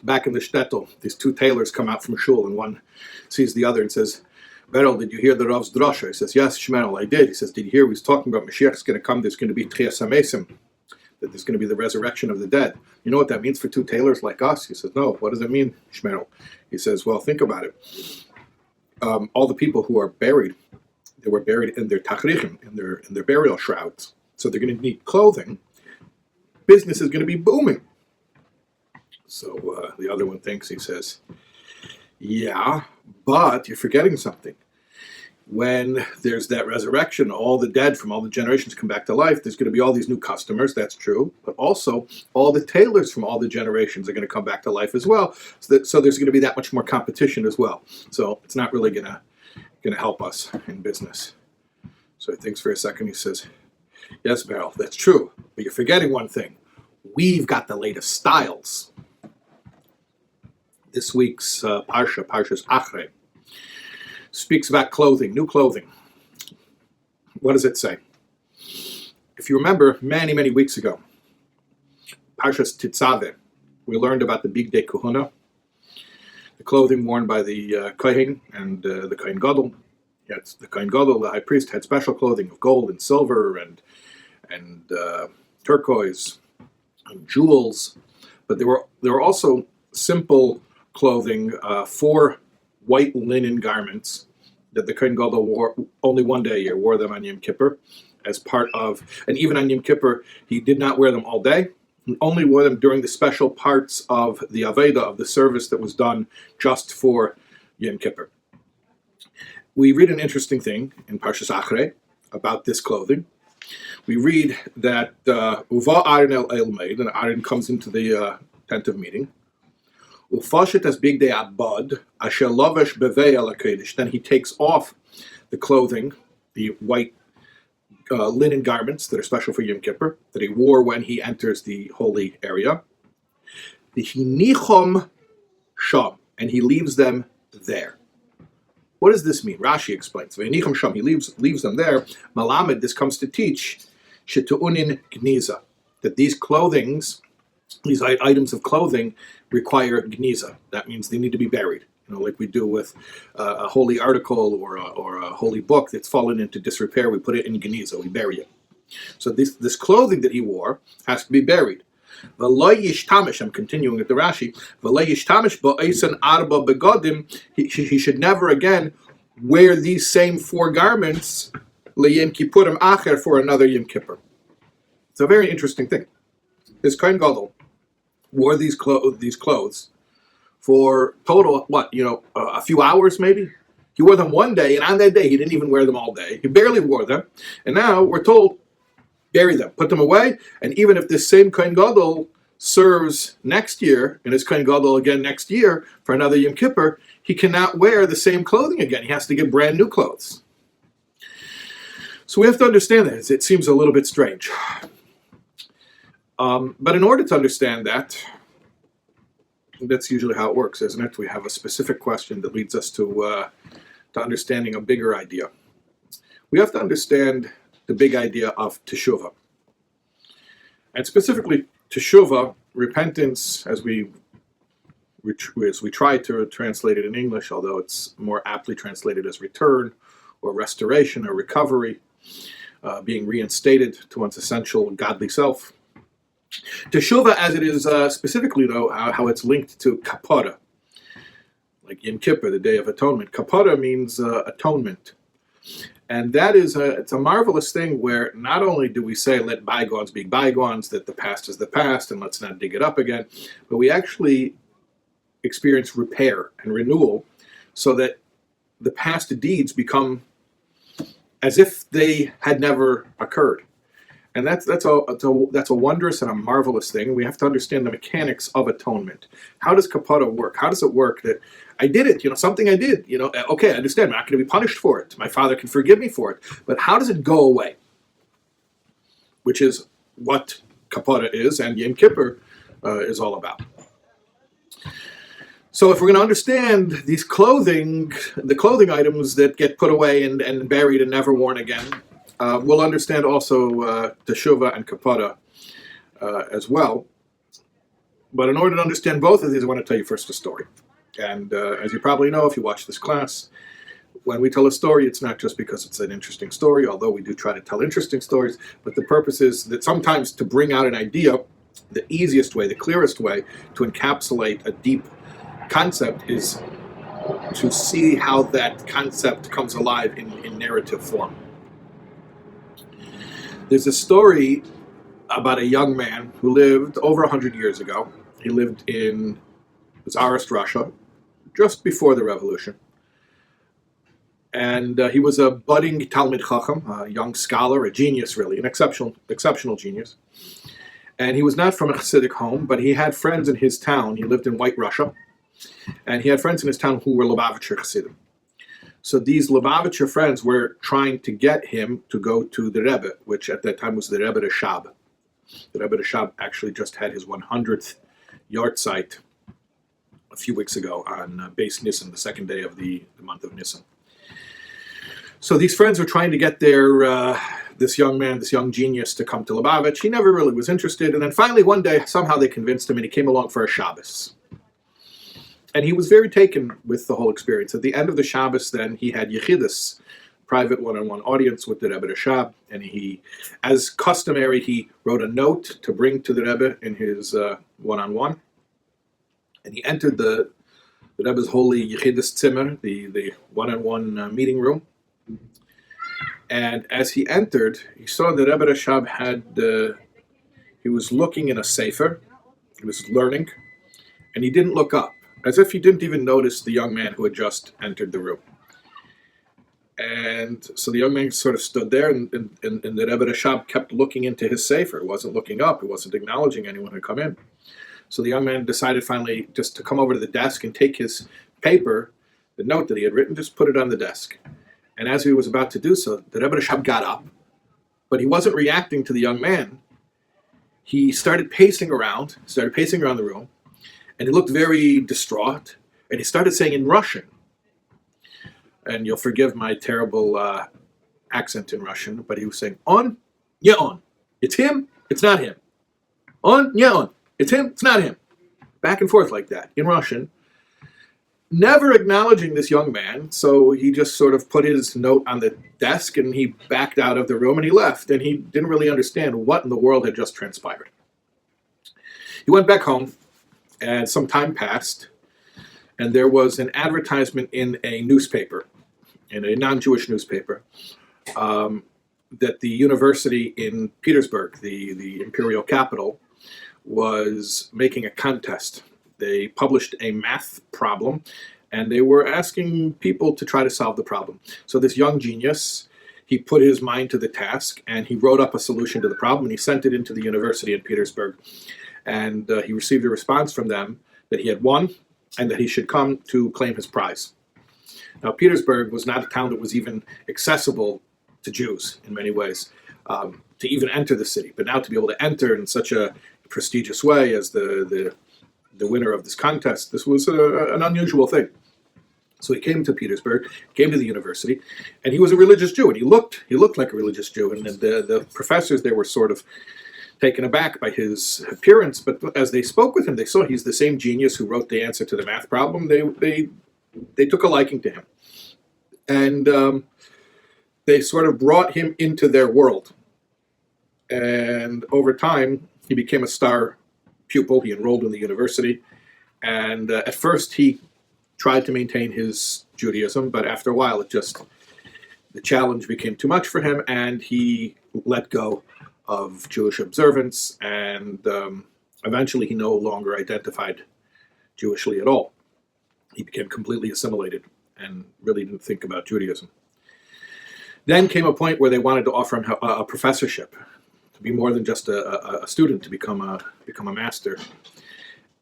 Back in the shtetl, these two tailors come out from shul, and one sees the other and says, Berel, did you hear the Rav's drasha? He says, yes, Shmerel, I did. He says, did you hear? He was talking about Mashiach's going to come. There's going to be Tchias HaMesim, that there's going to be the resurrection of the dead. You know what that means for two tailors like us? He says, no. What does it mean, Shmerel? He says, well, think about it. All the people who are buried, they were buried in their tachrichim, in their burial shrouds. So they're going to need clothing. Business is going to be booming. So the other one thinks, he says, yeah, but you're forgetting something. When there's that resurrection, all the dead from all the generations come back to life, there's going to be all these new customers, that's true, but also all the tailors from all the generations are going to come back to life as well, so there's going to be that much more competition as well. So it's not really going to help us in business. So he thinks for a second, he says, yes, Beryl, that's true, but you're forgetting one thing. We've got the latest styles. This week's Parshas Acharei, speaks about clothing, new clothing. What does it say? If you remember, many, many weeks ago, Parshas Tetzaveh, we learned about the big day Kahuna, the clothing worn by the Kohen and the Kohen Gadol. Yes, the Kohen Gadol, the high priest, had special clothing of gold and silver and turquoise and jewels, but there were also simple clothing, 4 white linen garments that the Kohen Gadol wore only one day a year, wore them on Yom Kippur as part of, and even on Yom Kippur, he did not wear them all day. He only wore them during the special parts of the Aveda, of the service that was done just for Yom Kippur. We read an interesting thing in Parshas Acharei about this clothing. We read that Uva Aaron el Elmeid, and Aaron comes into the tent of meeting, Ufashet as big day abad, asher lovesh bevei al hakodesh. Then he takes off the clothing, the white linen garments that are special for Yom Kippur, that he wore when he enters the holy area. V'hinichom sham, and he leaves them there. What does this mean? Rashi explains. V'hinichom sham, he leaves them there. Malamed, this comes to teach shetu'unin gniza, that these items of clothing require gniza. That means they need to be buried. Like we do with a holy article or a holy book that's fallen into disrepair, we put it in gniza, we bury it. So this clothing that he wore has to be buried. V'lo yishtamish, I'm continuing with the Rashi, v'lo yishtamish ba'esan arba begodim, he should never again wear these same 4 garments le'yom kippurim acher, for another Yom Kippur. It's a very interesting thing. His Kohen Gadol wore these clothes for total, a few hours maybe? He wore them one day, and on that day he didn't even wear them all day. He barely wore them. And now we're told, bury them, put them away, and even if this same Kohen Gadol serves next year, and is Kohen Gadol again next year for another Yom Kippur, he cannot wear the same clothing again. He has to get brand new clothes. So we have to understand that. It seems a little bit strange. But in order to understand that, that's usually how it works, isn't it? We have a specific question that leads us to understanding a bigger idea. We have to understand the big idea of teshuvah. And specifically, teshuvah, repentance, as we try to translate it in English, although it's more aptly translated as return or restoration or recovery, being reinstated to one's essential godly self. Teshuvah, as it is specifically, though, how it's linked to kapara, like Yom Kippur, the Day of Atonement. Kapara means atonement, and that is it's a marvelous thing where not only do we say let bygones be bygones, that the past is the past, and let's not dig it up again, but we actually experience repair and renewal, so that the past deeds become as if they had never occurred. And that's a wondrous and a marvelous thing. We have to understand the mechanics of atonement. How does kapara work? How does it work that I did it, something I did, okay, I understand, I'm not going to be punished for it. My Father can forgive me for it. But how does it go away? Which is what kapara is, and Yom Kippur is all about. So if we're going to understand the clothing items that get put away and buried and never worn again, we'll understand also teshuvah and kapara as well. But in order to understand both of these, I want to tell you first a story. And as you probably know, if you watch this class, when we tell a story, it's not just because it's an interesting story, although we do try to tell interesting stories, but the purpose is that sometimes to bring out an idea, the easiest way, the clearest way to encapsulate a deep concept is to see how that concept comes alive in narrative form. There's a story about a young man who lived over 100 years ago. He lived in Tsarist Russia, just before the revolution. And he was a budding Talmid Chacham, a young scholar, a genius really, an exceptional genius. And he was not from a Hasidic home, but he had friends in his town. He lived in White Russia. And he had friends in his town who were Lubavitcher Hasidim. So these Lubavitcher friends were trying to get him to go to the Rebbe, which at that time was the Rebbe Rashab. The Rebbe Rashab actually just had his 100th yahrzeit a few weeks ago on Beis Nisan, the second day of the month of Nisan. So these friends were trying to get this young man, this young genius, to come to Lubavitch. He never really was interested. And then finally one day, somehow they convinced him, and he came along for a Shabbos. And he was very taken with the whole experience. At the end of the Shabbos, then, he had Yechidus, private one-on-one audience with the Rebbe Rashab. And he, as customary, he wrote a note to bring to the Rebbe in his one-on-one. And he entered the Rebbe's holy Yechidus Zimmer, the one-on-one meeting room. And as he entered, he saw that Rebbe Rashab he was looking in a sefer, he was learning, and he didn't look up, as if he didn't even notice the young man who had just entered the room. And so the young man sort of stood there, and the Rebbe Rashab kept looking into his sefer. He wasn't looking up, he wasn't acknowledging anyone who had come in. So the young man decided finally just to come over to the desk and take his paper, the note that he had written, just put it on the desk. And as he was about to do so, the Rebbe Rashab got up, but he wasn't reacting to the young man. He started pacing around the room, and he looked very distraught, and he started saying in Russian, and you'll forgive my terrible accent in Russian, but he was saying, on, yeah, on. It's him, it's not him. On, yeah, on. It's him, it's not him. Back and forth like that in Russian. Never acknowledging this young man, so he just sort of put his note on the desk and he backed out of the room and he left, and he didn't really understand what in the world had just transpired. He went back home, and some time passed, and there was an advertisement in a newspaper, in a non-Jewish newspaper, that the university in Petersburg, the imperial capital, was making a contest. They published a math problem, and they were asking people to try to solve the problem. So this young genius, he put his mind to the task, and he wrote up a solution to the problem, and he sent it into the university in Petersburg. And he received a response from them that he had won, and that he should come to claim his prize. Now, Petersburg was not a town that was even accessible to Jews in many ways, to even enter the city. But now to be able to enter in such a prestigious way as the winner of this contest, this was an unusual thing. So he came to Petersburg, came to the university, and he was a religious Jew, and he looked like a religious Jew, and the professors there were sort of taken aback by his appearance, but as they spoke with him, they saw he's the same genius who wrote the answer to the math problem. They took a liking to him, and they sort of brought him into their world, and over time, he became a star pupil. He enrolled in the university, and at first he tried to maintain his Judaism, but after a while the challenge became too much for him, and he let go of Jewish observance, and eventually he no longer identified Jewishly at all. He became completely assimilated and really didn't think about Judaism. Then came a point where they wanted to offer him a professorship, to be more than just a student, to become a master.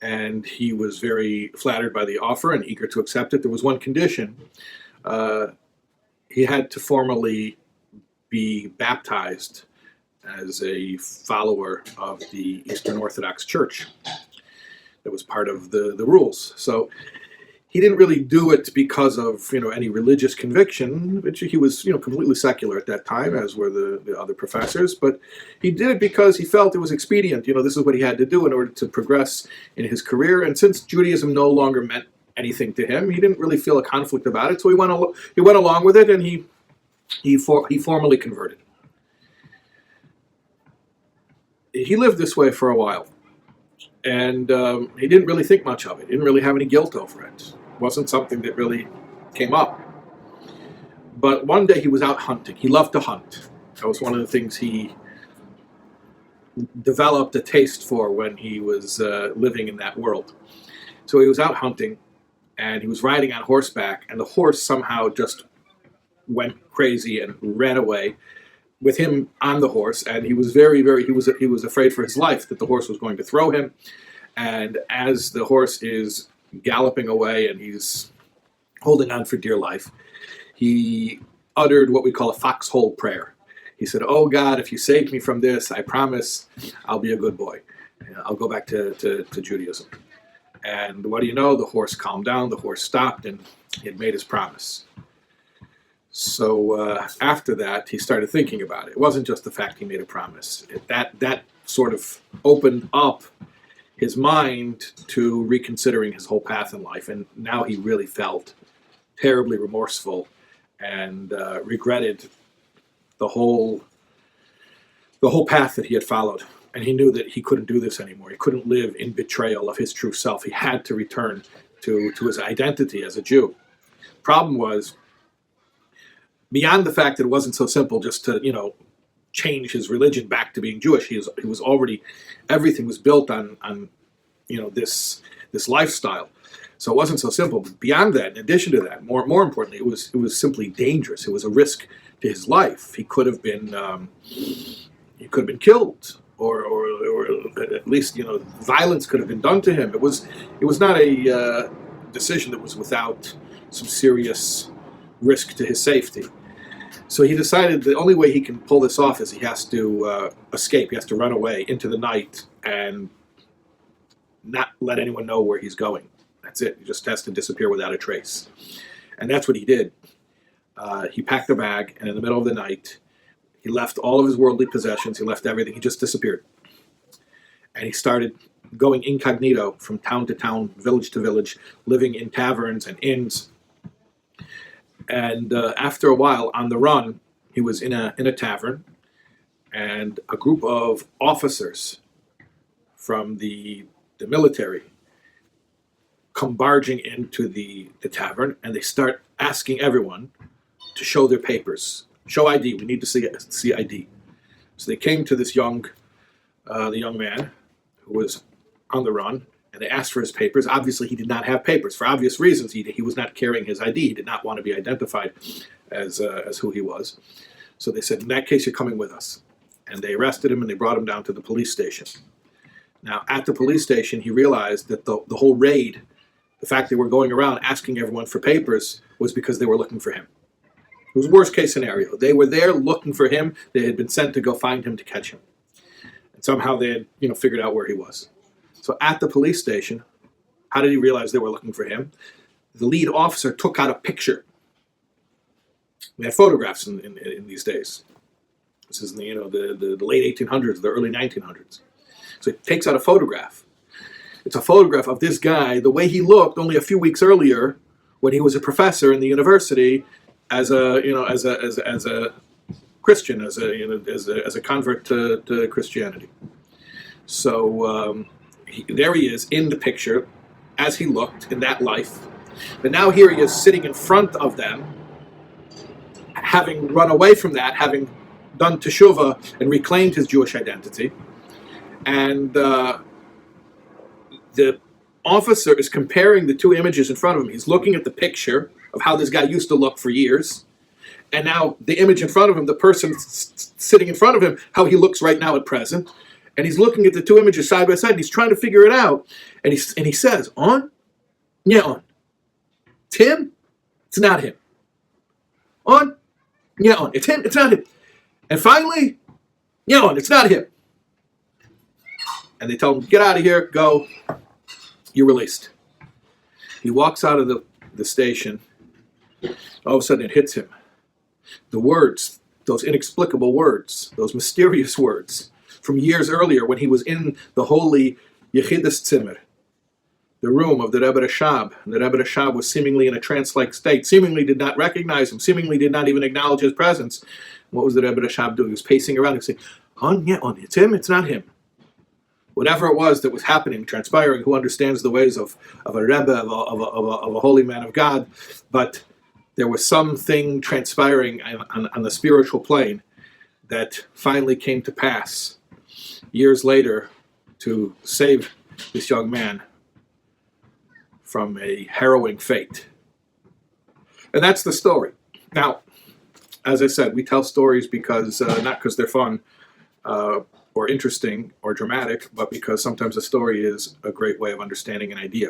And he was very flattered by the offer and eager to accept it. There was one condition. He had to formally be baptized as a follower of the Eastern Orthodox Church. That was part of the rules. So he didn't really do it because of any religious conviction, which he was completely secular at that time, as were the other professors. But he did it because he felt it was expedient. This is what he had to do in order to progress in his career. And since Judaism no longer meant anything to him, he didn't really feel a conflict about it. So he went along with it, and he formally converted. He lived this way for a while. And he didn't really think much of it. He didn't really have any guilt over it. It wasn't something that really came up. But one day he was out hunting. He loved to hunt. That was one of the things he developed a taste for when he was living in that world. So he was out hunting, and he was riding on horseback, and the horse somehow just went crazy and ran away with him on the horse, and he was he was afraid for his life that the horse was going to throw him. And as the horse is galloping away and he's holding on for dear life, he uttered what we call a foxhole prayer. He said, "Oh God, if you save me from this, I promise I'll be a good boy. I'll go back to Judaism." And what do you know? The horse calmed down, the horse stopped, and he had made his promise. So after that, he started thinking about it. It wasn't just the fact he made a promise. That sort of opened up his mind to reconsidering his whole path in life. And now he really felt terribly remorseful and regretted the whole path that he had followed. And he knew that he couldn't do this anymore. He couldn't live in betrayal of his true self. He had to return to his identity as a Jew. Problem was, beyond the fact that it wasn't so simple just to, change his religion back to being Jewish, he was already, everything was built on this lifestyle. So it wasn't so simple. But beyond that, in addition to that, more importantly, it was simply dangerous. It was a risk to his life. He could have been killed, or at least violence could have been done to him. It was not a decision that was without some serious risk to his safety. So he decided the only way he can pull this off is he has to escape. He has to run away into the night and not let anyone know where he's going. That's it. He just has to disappear without a trace. And that's what he did. He packed a bag, and in the middle of the night, he left all of his worldly possessions. He left everything. He just disappeared. And he started going incognito from town to town, village to village, living in taverns and inns. And after a while, on the run, he was in a tavern, and a group of officers from the military come barging into the tavern, and they start asking everyone to show their papers. Show ID. We need to see ID. So they came to this the young man who was on the run, and they asked for his papers. Obviously, he did not have papers. For obvious reasons, he was not carrying his ID. He did not want to be identified as who he was. So they said, "In that case, you're coming with us." And they arrested him, and they brought him down to the police station. Now, at the police station, he realized that the whole raid, the fact they were going around asking everyone for papers, was because they were looking for him. It was worst case scenario. They were there looking for him. They had been sent to go find him to catch him. And somehow they had figured out where he was. So at the police station, how did he realize they were looking for him? The lead officer took out a picture. We had photographs in these days. This is in the late 1800s, the early 1900s. So he takes out a photograph. It's a photograph of this guy, the way he looked only a few weeks earlier when he was a professor in the university as a Christian, as a convert to Christianity. So there he is in the picture as he looked in that life. But now here he is sitting in front of them, having run away from that, having done teshuvah and reclaimed his Jewish identity. And the officer is comparing the two images in front of him. He's looking at the picture of how this guy used to look for years. And now the image in front of him, the person sitting in front of him, how he looks right now at present. And he's looking at the two images side by side, and he's trying to figure it out. And he says, "On? Yeah, on. It's him? It's not him. On? Yeah, on. It's him? It's not him. And finally, yeah, on. It's not him." And they tell him, "Get out of here. Go. You're released." He walks out of the station. All of a sudden it hits him. The words, those inexplicable words, those mysterious words from years earlier when he was in the holy Yechidus Zimmer, the room of the Rebbe Rashab. The Rebbe Rashab was seemingly in a trance-like state, seemingly did not recognize him, seemingly did not even acknowledge his presence. What was the Rebbe Rashab doing? He was pacing around and saying, it's him, it's not him. Whatever it was that was happening, transpiring, who understands the ways of a Rebbe, of a holy man of God, but there was something transpiring on the spiritual plane that finally came to pass years later to save this young man from a harrowing fate. And that's the story. Now, as I said, we tell stories because not because they're fun or interesting or dramatic, but because sometimes a story is a great way of understanding an idea.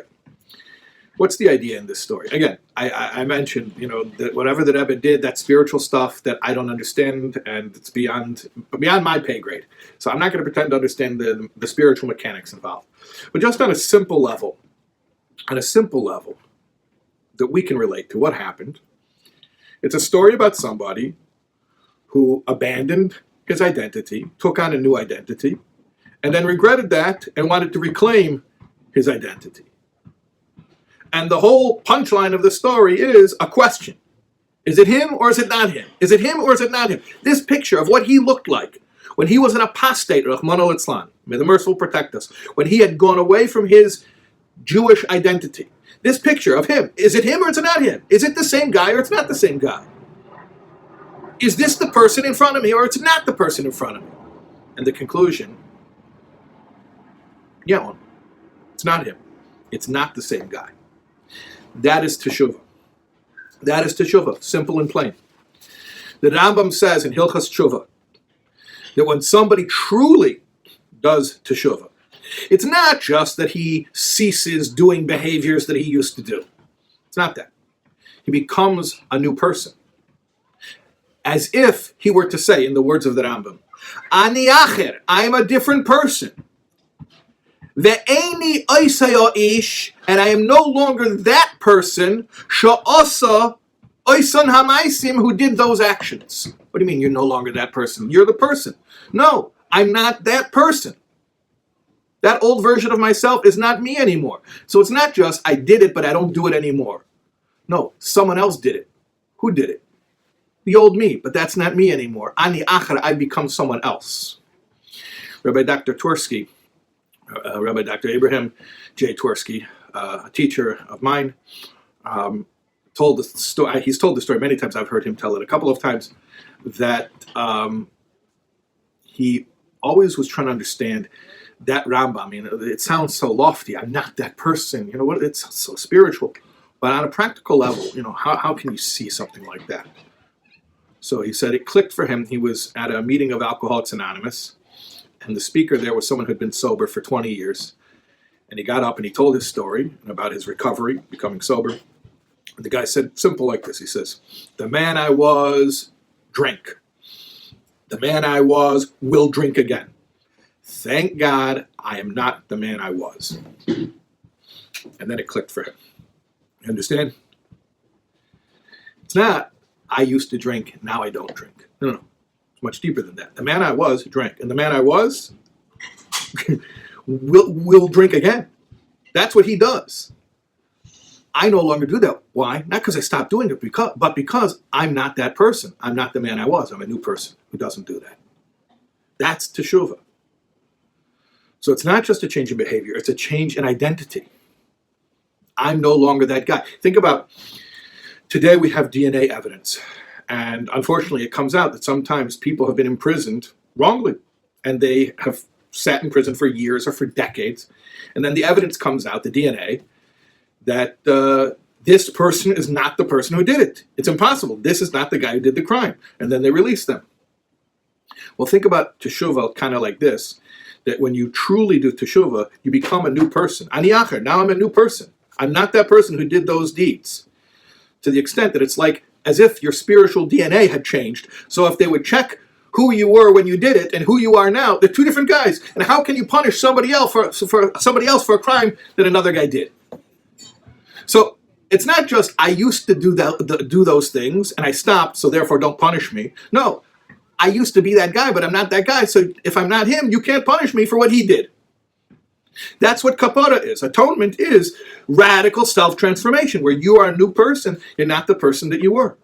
What's the idea in this story? Again, I mentioned, that whatever the Rebbe did, that spiritual stuff that I don't understand, and it's beyond my pay grade. So I'm not going to pretend to understand the spiritual mechanics involved. But just on a simple level that we can relate to what happened, it's a story about somebody who abandoned his identity, took on a new identity, and then regretted that and wanted to reclaim his identity. And the whole punchline of the story is a question. Is it him or is it not him? Is it him or is it not him? This picture of what he looked like when he was an apostate, Rahman al-Islam, may the merciful protect us, when he had gone away from his Jewish identity. This picture of him, is it him or is it not him? Is it the same guy or it's not the same guy? Is this the person in front of me or it's not the person in front of me? And the conclusion, it's not him. It's not the same guy. That is teshuvah. That is teshuvah, simple and plain. The Rambam says in Hilchas Teshuvah that when somebody truly does teshuvah, it's not just that he ceases doing behaviors that he used to do. It's not that. He becomes a new person. As if he were to say, in the words of the Rambam, Ani acher, I am a different person. Ve'eni oisaya ish, and I am no longer that person, sha'asa oisan hamaisim, who did those actions. What do you mean you're no longer that person? You're the person. No, I'm not that person. That old version of myself is not me anymore. So it's not just I did it, but I don't do it anymore. No, someone else did it. Who did it? The old me, but that's not me anymore. Ani acher, I become someone else. Rabbi Dr. Twersky, Rabbi Dr. Abraham J. Twersky, a teacher of mine, told the story. He's told the story many times. I've heard him tell it a couple of times. That he always was trying to understand that Rambam. It sounds so lofty. I'm not that person. It's so spiritual. But on a practical level, how can you see something like that? So he said it clicked for him. He was at a meeting of Alcoholics Anonymous, and the speaker there was someone who had been sober for 20 years. And he got up and he told his story about his recovery, becoming sober. And the guy said, simple like this. He says, the man I was drank. The man I was will drink again. Thank God I am not the man I was. And then it clicked for him. You understand? It's not, I used to drink, now I don't drink. No. It's much deeper than that. The man I was drank, and the man I was will drink again. That's what he does. I no longer do that. Why? Not because I stopped doing it, but because I'm not that person. I'm not the man I was. I'm a new person who doesn't do that. That's teshuvah. So it's not just a change in behavior, it's a change in identity. I'm no longer that guy. Think about, today we have DNA evidence. And unfortunately, it comes out that sometimes people have been imprisoned wrongly. And they have sat in prison for years or for decades. And then the evidence comes out, the DNA, that this person is not the person who did it. It's impossible. This is not the guy who did the crime. And then they release them. Well, think about teshuvah kind of like this, that when you truly do teshuvah, you become a new person. Ani acher, now I'm a new person. I'm not that person who did those deeds. To the extent that it's like as if your spiritual DNA had changed. So if they would check who you were when you did it and who you are now, they're two different guys. And how can you punish somebody else for somebody else for a crime that another guy did? So it's not just I used to do those things and I stopped, so therefore don't punish me. No, I used to be that guy, but I'm not that guy. So if I'm not him, you can't punish me for what he did. That's what kapara is. Atonement is radical self-transformation, where you are a new person. You're not the person that you were.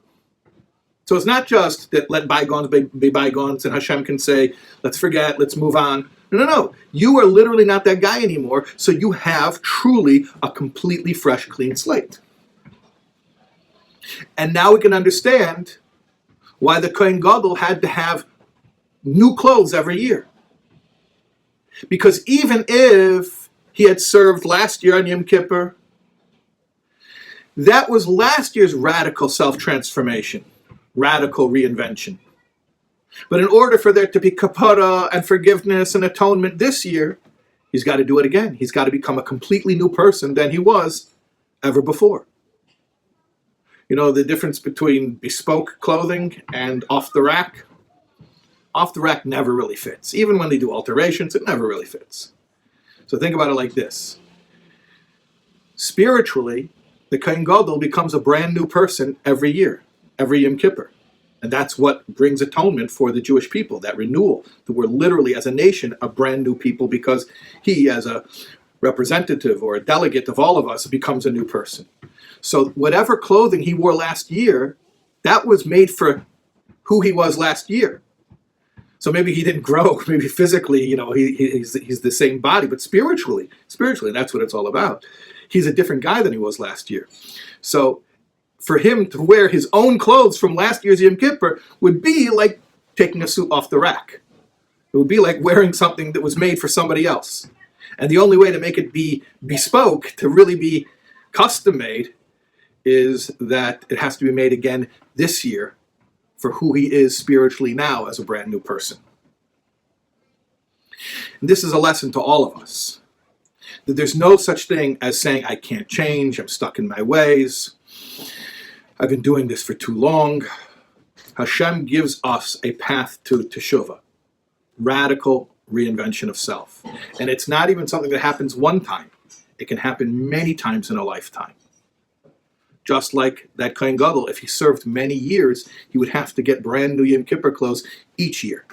So it's not just that let bygones be bygones and Hashem can say, let's forget, let's move on. No. You are literally not that guy anymore, so you have truly a completely fresh, clean slate. And now we can understand why the Kohen Gadol had to have new clothes every year. Because even if he had served last year on Yom Kippur, that was last year's radical self-transformation, radical reinvention. But in order for there to be kapara and forgiveness and atonement this year, he's got to do it again. He's got to become a completely new person than he was ever before. You know the difference between bespoke clothing and off the rack? Off the rack never really fits. Even when they do alterations, it never really fits. So think about it like this. Spiritually, the Kohen Gadol becomes a brand new person every year, every Yom Kippur. And that's what brings atonement for the Jewish people, that renewal. That we're literally, as a nation, a brand new people because he, as a representative or a delegate of all of us, becomes a new person. So whatever clothing he wore last year, that was made for who he was last year. So maybe he didn't grow, maybe physically, he's the same body, but spiritually, that's what it's all about. He's a different guy than he was last year. So for him to wear his own clothes from last year's Yom Kippur would be like taking a suit off the rack. It would be like wearing something that was made for somebody else. And the only way to make it be bespoke, to really be custom made, is that it has to be made again this year for who he is spiritually now as a brand new person. And this is a lesson to all of us, that there's no such thing as saying, I can't change, I'm stuck in my ways, I've been doing this for too long. Hashem gives us a path to teshuvah, radical reinvention of self. And it's not even something that happens one time. It can happen many times in a lifetime. Just like that Kohen Gadol, if he served many years, he would have to get brand new Yom Kippur clothes each year.